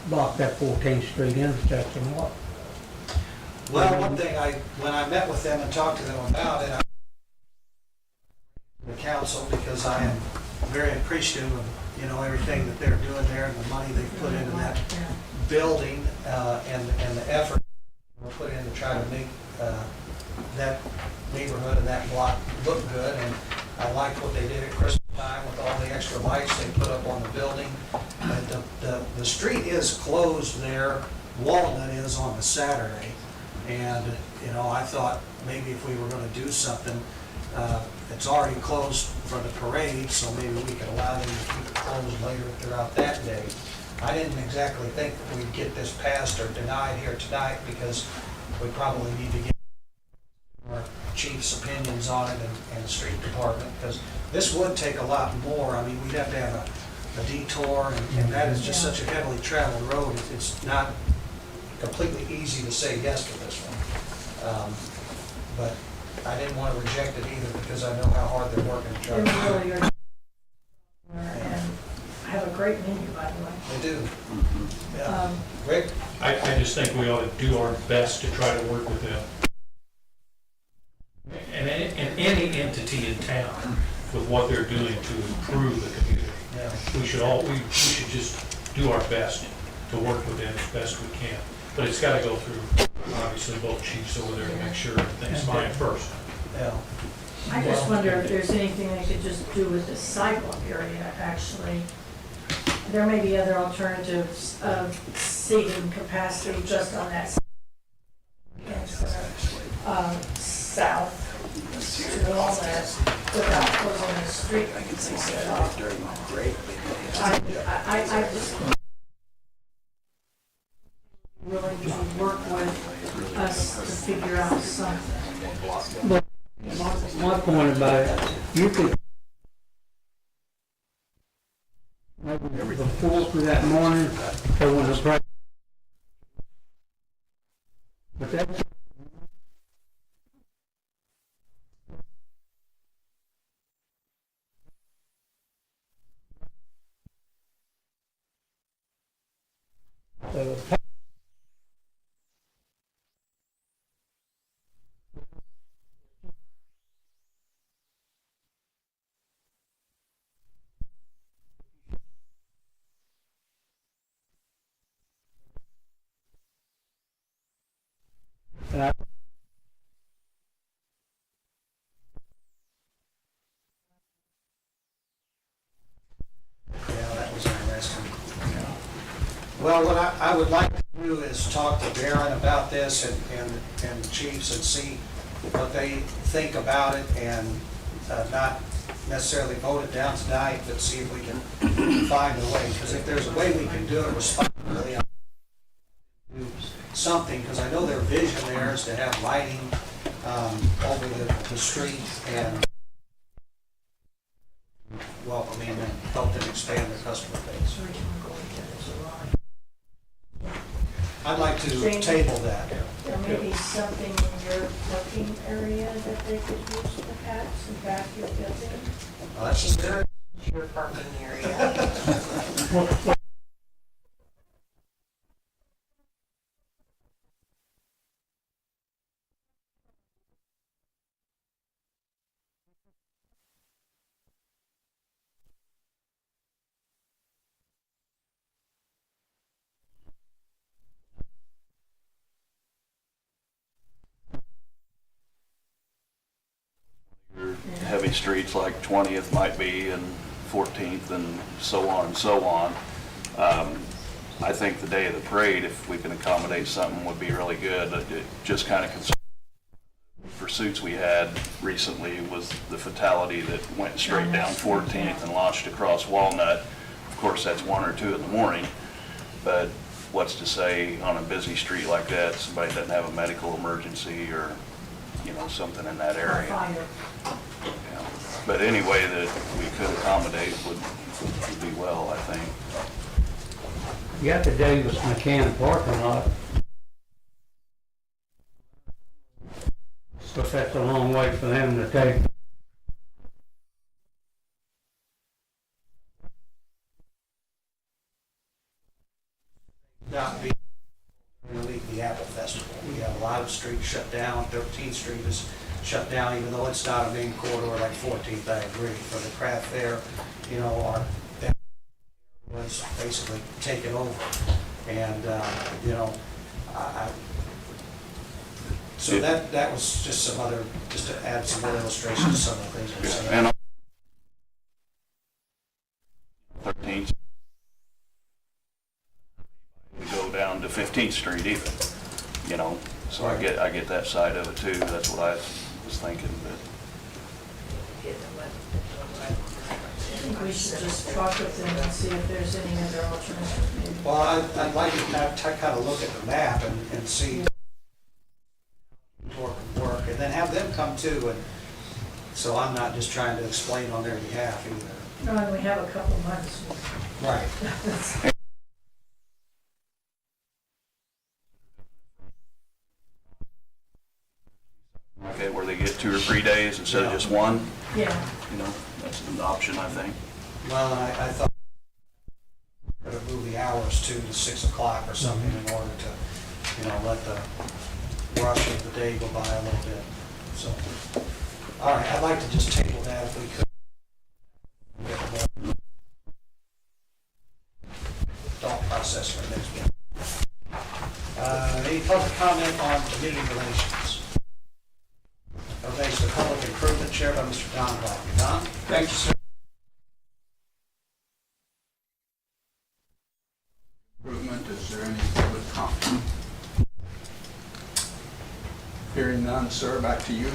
block that 14th Street intersection. What? Well, one thing, when I met with them and talked to them about it, the council, because I am very appreciative of, everything that they're doing there and the money they've put into that building, and the effort put in to try to make that neighborhood and that block look good. And I liked what they did at Christmas time with all the extra lights they put up on the building. And the street is closed there, Walnut is on the Saturday. And, I thought maybe if we were going to do something, it's already closed for the parade, so maybe we could allow them to keep it closed later throughout that day. I didn't exactly think that we'd get this passed or denied here tonight, because we probably need to get our chief's opinions on it and the street department, because this would take a lot more. I mean, we'd have to have a detour, and that is just such a heavily traveled road. It's not completely easy to say yes to this one. But I didn't want to reject it either because I know how hard they're working to try They to. really are. And have a great menu, by the way. They do. Yeah. Um, Rick? I just think we ought to do our best to try to work with them. And any entity in town with what they're doing to improve the community. Yeah. We should just do our best to work with them as best we can. But it's gotta go through, obviously, both chiefs over there to make sure everything's fine first. Yeah. I just wonder if there's anything they could just do with the sidewalk area, actually. There may be other alternatives of seating capacity just on that side. South to all that without closing the street. I just willing to work with us to figure out something. But my point about it, you could, maybe before for that morning, or when the break. But that's. And Yeah, that was interesting. Well, what I would like to do is talk to Darren about this and the chiefs and see what they think about it and not necessarily vote it down tonight, but see if we can find a way. Because if there's a way we can do it responsibly, do something, because I know their vision there is to have lighting over the street and welcoming and help them expand their customer base. I'd like to table that. There may be something in your parking area that they could use perhaps in back of your building. Well, that's good. Your parking area. Your heavy streets like 20th might be and 14th and so on and so on. I think the day of the parade, if we can accommodate something, would be really good. It just kind of pursuits we had recently was the fatality that went straight down 14th and launched across Walnut. Of course, that's 1 or 2 in the morning, but what's to say on a busy street like that, somebody doesn't have a medical emergency or, you know, something in that area. Yeah. But any way that we could accommodate would be well, I think. you got the Davis McCann parking lot. So that's a long way for them to take. Not be during the week of the Apple Festival. We have a lot of streets shut down. 13th Street is shut down, even though it's not a main corridor like 14th, I agree. For the craft fair, you know, our was basically taken over. And, you know, so that was just some other, just to add some more illustrations to some of the things we're saying. And 13th, we go down to 15th Street even, you know, so I get that side of it too. That's what I was thinking, but. I think we should just talk with them and see if there's any other alternative. Well, I'd like to kind of look at the map and see work, and then have them come too, and so I'm not just trying to explain on their behalf either. No, and we have a couple months. Right. Okay, okay, where they get 2 or 3 days instead of just one, Yeah. you know, that's an option, I think. Well, I thought we could move the hours to 6 o'clock or something in order to, let the rush of the day go by a little bit. So, all right, I'd like to just table that if we could. Thought process for the next meeting. Any public comment on community relations? Thanks to public improvement, chaired by Mr. Don Bobby. Don? Thank you, sir. Improvement, is there any public comment? Hearing none, sir, back to you.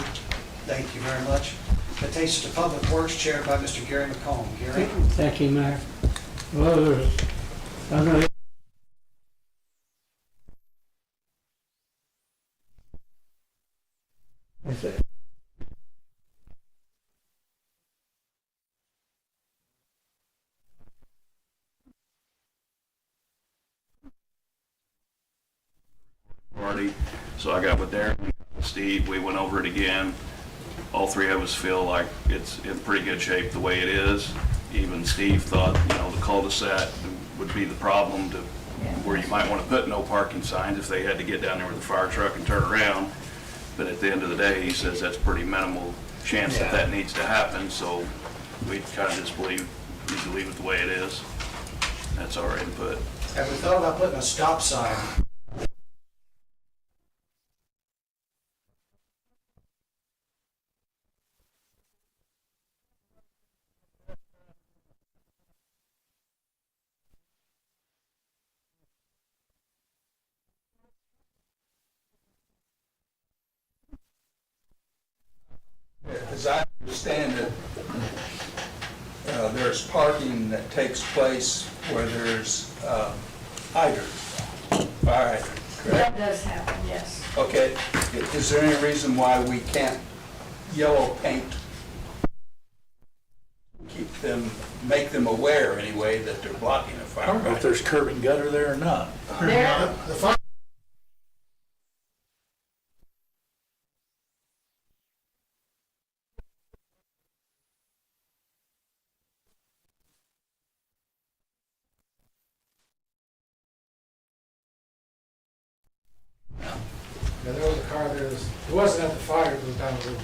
Thank you very much. That takes us to Public Works, chaired by Mr. Gary McComb. Gary? Thank you, Mayor. Well, I know That's it. Party, so I got with Darren, Steve, we went over it again. All three of us feel like it's in pretty good shape the way it is. Even Steve thought, the cul-de-sac would be the problem to where you might want to put no parking signs if they had to get down there with a fire truck and turn around. But at the end of the day, he says that's pretty minimal chance that needs to happen, so we kind of just believe we need to leave it the way it is. That's our input. Have we thought about putting a stop sign? As I understand it, there's parking that takes place where there's hydrant, fire hydrant, That correct? does happen, yes. Okay, is there any reason why we can't yellow paint, make them aware anyway that they're blocking a fire I don't know if hydrant? there's curb and gutter there or not. There, The fire Yeah, there was a car there, it wasn't at the fire, it was down the road.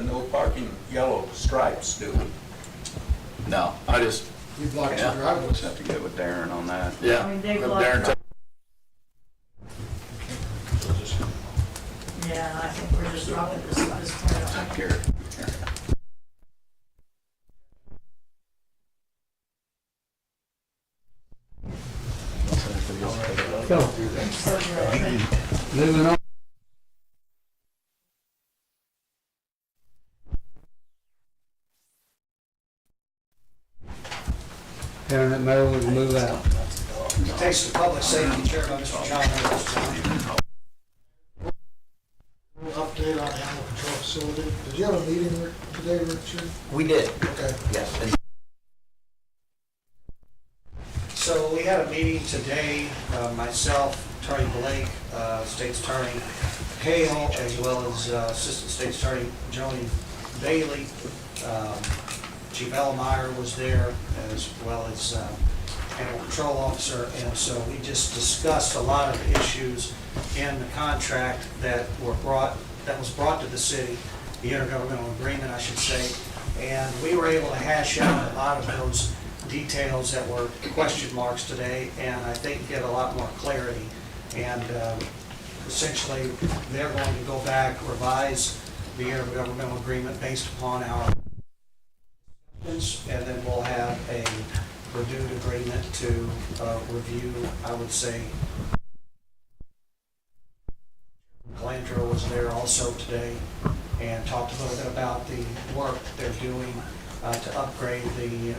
No parking yellow stripes, do we? No, I just, You blocked Yeah. your driveways. Just have to get with Darren on that. yeah. I mean, they Let block- Darren take- yeah, I think we're just dropping this at this point. Garrett. So, So, moving on. Hearing that, Mayor, we can move out. takes us to Public Safety, chaired by Mr. John Harris. John? Update on the animal control facility. Did you have a meeting today, Richard? We did, Okay. yes. And So we had a meeting today, myself, Attorney Blake, State's Attorney Hale, as well as Assistant State's Attorney Joni Bailey. Chief Elmeyer was there, as well as Animal Control Officer, and so we just discussed a lot of issues in the contract that was brought to the city, the intergovernmental agreement, I should say, and we were able to hash out a lot of those details that were question marks today, and I think get a lot more clarity. And essentially, they're going to go back, revise the intergovernmental agreement based upon our, and then we'll have a renewed agreement to review, I would say. Calandra was there also today and talked a little bit about the work they're doing to upgrade the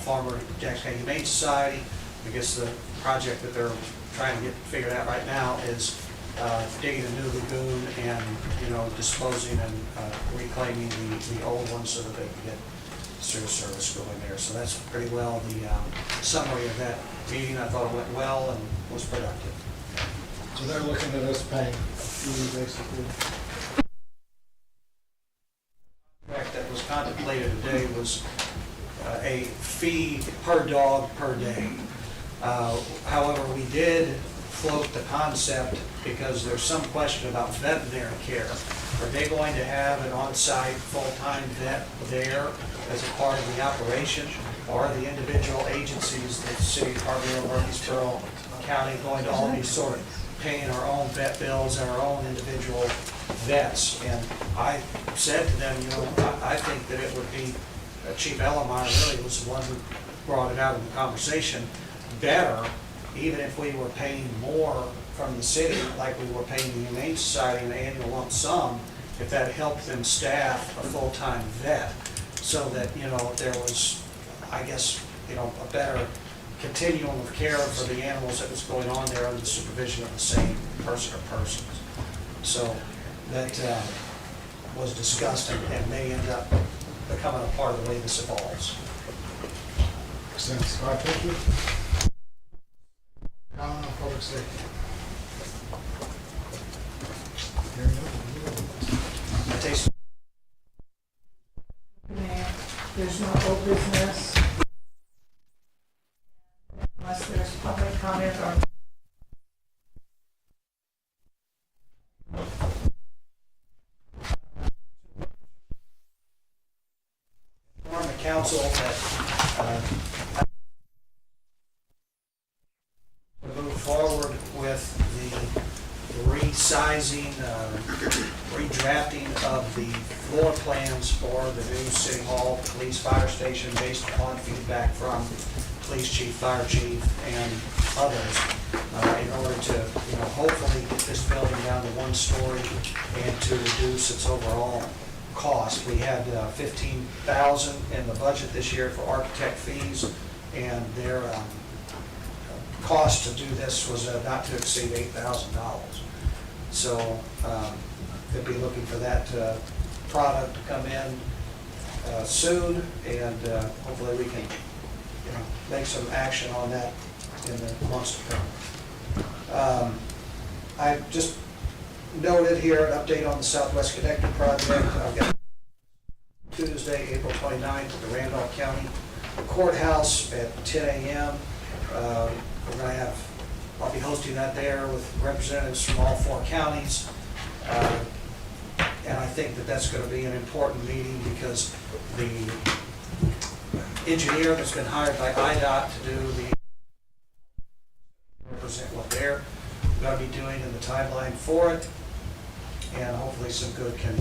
former Jackson County Humane Society. I guess the project that they're trying to get figured out right now is digging a new lagoon and, disposing and reclaiming the old ones so that they can get sewer service going there. So that's pretty well the summary of that meeting. I thought it went well and was productive. So they're looking at us paying you basically. The fact that was contemplated today was a fee per dog per day. However, we did float the concept because there's some question about veterinary care. Are they going to have an on-site full-time vet there as a part of the operation? Or are the individual agencies, the city department of Murphysboro County, going to all be sort of paying our own vet bills and our own individual vets? And I said to them, I think that it would be, Chief Ellemeyer really was the one who brought it out in the conversation, better, even if we were paying more from the city, like we were paying the Humane Society an annual lump sum, if that helped them staff a full-time vet, so that, if there was, I guess, a better continuum of care for the animals that was going on there under the supervision of the same person or persons. So that was discussed and may end up becoming a part of the way this evolves. Makes sense. All right, thank you. Comment on public safety. Hearing none. I taste There's no old business. Unless there's public comment or. inform the council that move forward with the resizing, redrafting of the floor plans for the new city hall, police, fire station, based upon feedback from police chief, fire chief, and others, in order to, hopefully get this building down to one story and to reduce its overall cost. We had $15,000 in the budget this year for architect fees, and their cost to do this was not to exceed $8,000. So they'll be looking for that product to come in soon, and hopefully we can make some action on that in the months to come. I just noted here an update on the Southwest Connector project. I've got Tuesday, April 29th, at the Randolph County Courthouse at 10 a.m. We're going to have, I'll be hosting that there with representatives from all four counties. And I think that that's going to be an important meeting because the engineer that's been hired by IDOT to do the represent what they're going to be doing in the timeline for it, and hopefully some good can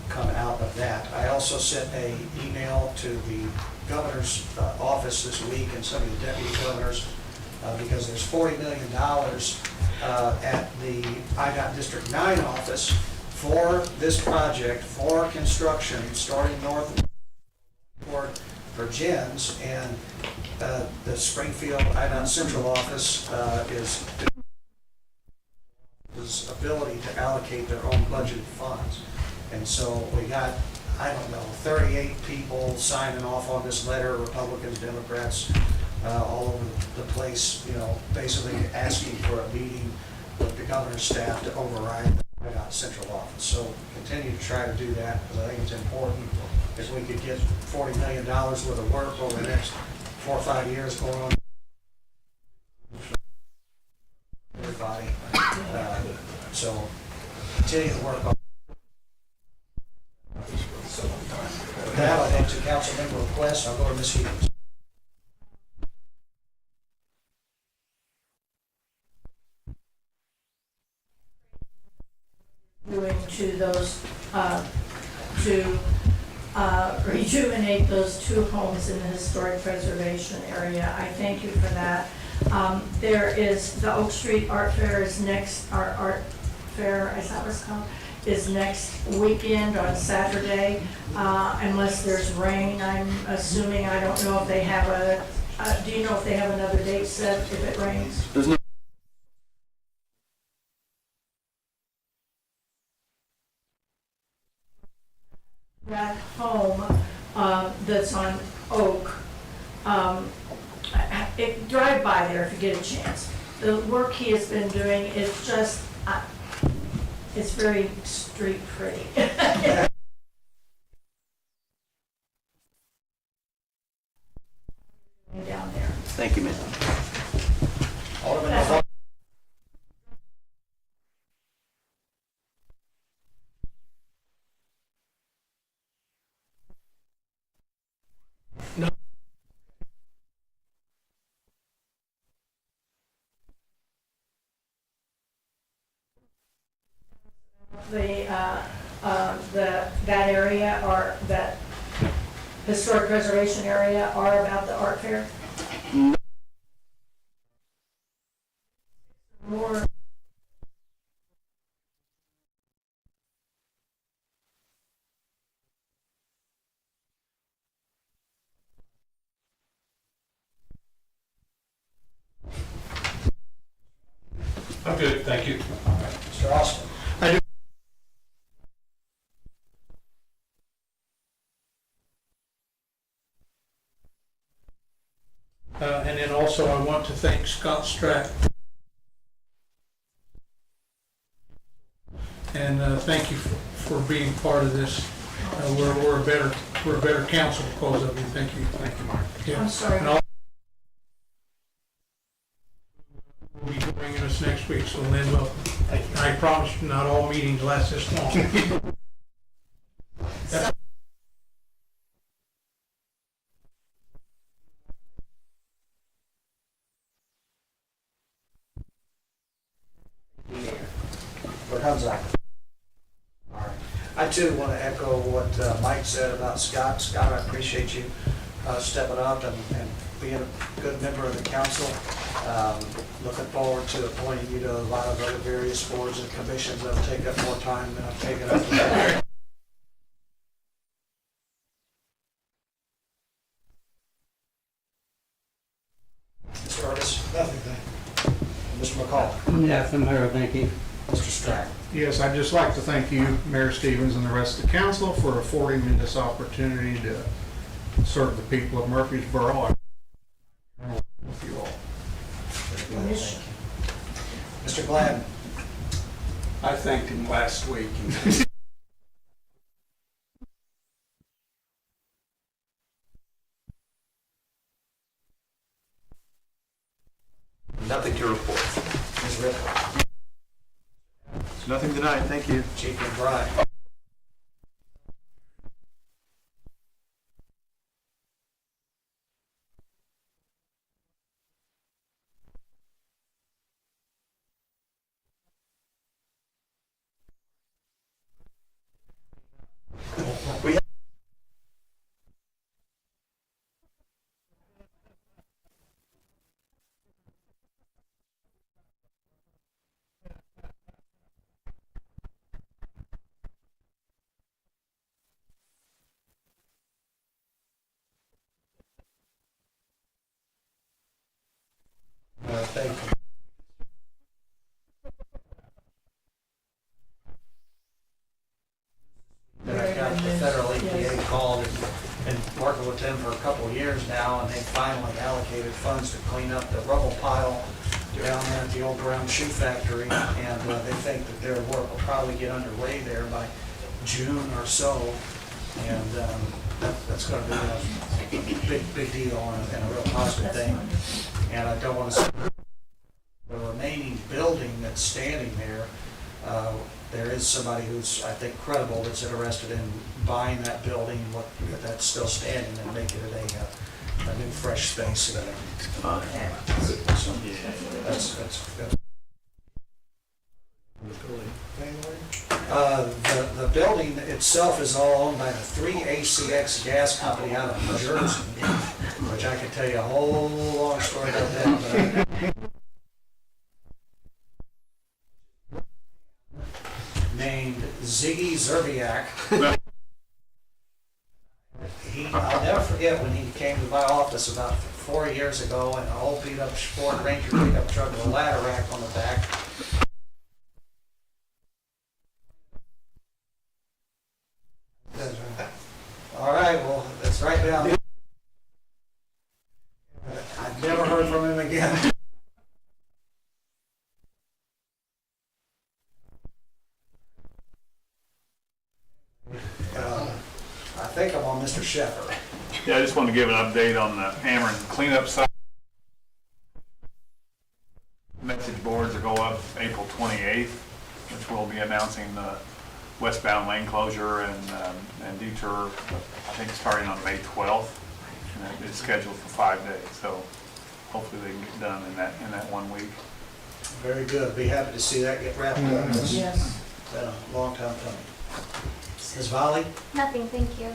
come out of that. I also sent an email to the governor's office this week and some of the deputy governors because there's $40 million at the IDOT District 9 office for this project, for construction, starting north toward Virgins, and the Springfield IDOT Central office is ability to allocate their own budgeted funds. And so we got, 38 people signing off on this letter, Republicans, Democrats, all over the place, basically asking for a meeting with the governor's staff to override the IDOT Central office. So continue to try to do that, because I think it's important. If we could get $40 million worth of work over the next 4 or 5 years going on, everybody. So continue to work on. With that, I'll answer council member requests. I'll go to Ms. Hughes. Doing to those, to rejuvenate those 2 homes in the historic preservation area. I thank you for that. There is, the Oak Street Art Fair is next, our art fair, is that what it's called? Is next weekend on Saturday, unless there's rain, I'm assuming. I don't know if they have do you know if they have another date set if it rains? There's no that home that's on Oak, drive by there if you get a chance. The work he has been doing is just, it's very street pretty. Down there. Thank you, ma'am. Alderman Mahoney. That area or that historic preservation area are about the art fair? More. I'm good, thank you. Mr. Austin. And then also I want to thank Scott Strack. And thank you for being part of this. We're a better council because of you. Thank you. Thank you, Mark. Yeah. I'm sorry. And will be joining us next week, so Lynn, welcome. I promise you not all meetings last this long. I too want to echo what Mike said about Scott. Scott, I appreciate you stepping up and being a good member of the council. Looking forward to appointing you to a lot of other various boards and commissions that'll take up more time than I've taken up. Mr. Curtis? Nothing, thank you. Mr. McCall? Nothing, Mayor, thank you. Mr. Strack? Yes, I'd just like to thank you, Mayor Stevens, and the rest of the council for affording me this opportunity to serve the people of Murphysboro. With you all. Mr. Gladden? I thanked him last week. Nothing to report. Ms. Ripley? There's nothing tonight, thank you. Chief McBride? Thank you. And I've got the federal EPA called and working with them for a couple of years now, and they finally allocated funds to clean up the rubble pile down there at the old brown shoe factory, and they think that their work will probably get underway there by June or so, and that's going to be a big deal and a real positive thing. And I don't want to say the remaining building that's standing there, there is somebody who's, I think, credible that's interested in buying that building, that's still standing, and make it a new, fresh space again. So, that's. The building itself is all owned by the 3ACX gas company out of New Jersey, which I could tell you a whole long story about that. Named Ziggy Zerbiak. I'll never forget when he came to my office about 4 years ago in an old beat-up Ford Ranger pickup truck with a ladder rack on the back. think I'm on Mr. Sheffer. Yeah, I just wanted to give an update on the Ameren cleanup site. Message boards will go up April 28th, which we'll be announcing the westbound lane closure and detour, I think starting on May 12th. And it's scheduled for 5 days, so hopefully they can get done in that 1 week. Very good. Be happy to see that get wrapped up. It's Yes. been a long time coming. Ms. Volley? Nothing, thank you.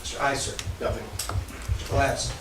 Mr. Iser? Nothing. Mr. Gladson?